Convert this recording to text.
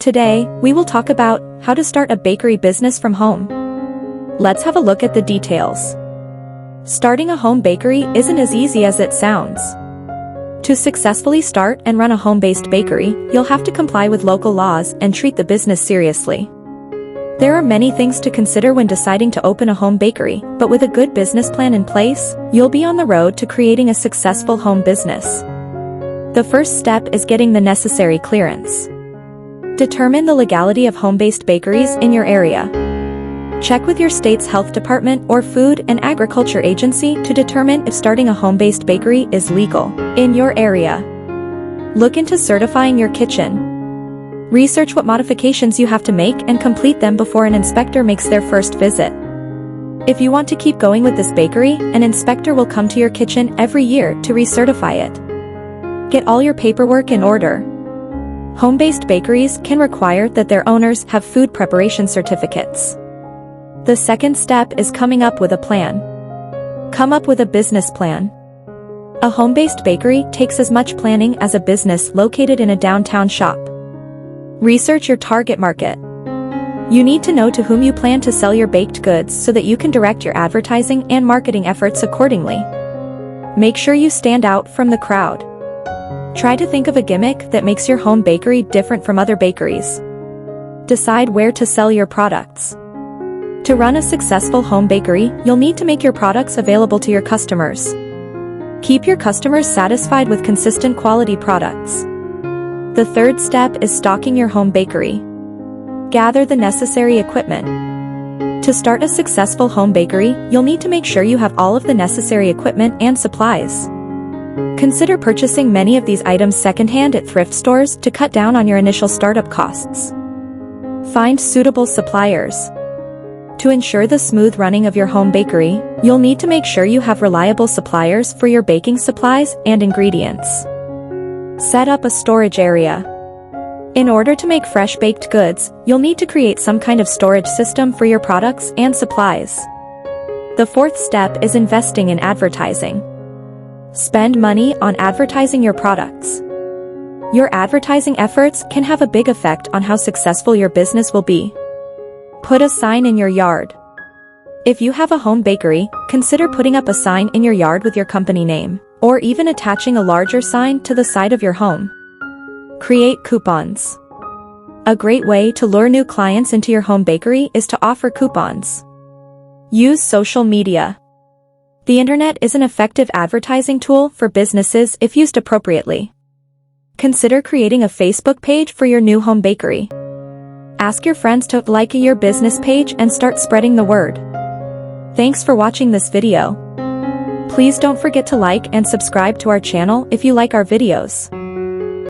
Today, we will talk about how to start a bakery business from home. Let's have a look at the details. Starting a home bakery isn't as easy as it sounds. To successfully start and run a home-based bakery, you'll have to comply with local laws and treat the business seriously. There are many things to consider when deciding to open a home bakery, but with a good business plan in place, you'll be on the road to creating a successful home business. The first step is getting the necessary clearance. Determine the legality of home-based bakeries in your area. Check with your state's health department or food and agriculture agency to determine if starting a home-based bakery is legal in your area. Look into certifying your kitchen. Research what modifications you have to make and complete them before an inspector makes their first visit. If you want to keep going with this bakery, an inspector will come to your kitchen every year to recertify it. Get all your paperwork in order. Home-based bakeries can require that their owners have food preparation certificates. The second step is coming up with a plan. Come up with a business plan. A home-based bakery takes as much planning as a business located in a downtown shop. Research your target market. You need to know to whom you plan to sell your baked goods so that you can direct your advertising and marketing efforts accordingly. Make sure you stand out from the crowd. Try to think of a gimmick that makes your home bakery different from other bakeries. Decide where to sell your products. To run a successful home bakery, you'll need to make your products available to your customers. Keep your customers satisfied with consistent quality products. The third step is stocking your home bakery. Gather the necessary equipment. To start a successful home bakery, you'll need to make sure you have all of the necessary equipment and supplies. Consider purchasing many of these items secondhand at thrift stores to cut down on your initial startup costs. Find suitable suppliers. To ensure the smooth running of your home bakery, you'll need to make sure you have reliable suppliers for your baking supplies and ingredients. Set up a storage area. In order to make fresh baked goods, you'll need to create some kind of storage system for your products and supplies. The fourth step is investing in advertising. Spend money on advertising your products. Your advertising efforts can have a big effect on how successful your business will be. Put a sign in your yard. If you have a home bakery, consider putting up a sign in your yard with your company name, or even attaching a larger sign to the side of your home. Create coupons. A great way to lure new clients into your home bakery is to offer coupons. Use social media. The internet is an effective advertising tool for businesses if used appropriately. Consider creating a Facebook page for your new home bakery. Ask your friends to like your business page and start spreading the word. Thanks for watching this video. Please don't forget to like and subscribe to our channel if you like our videos.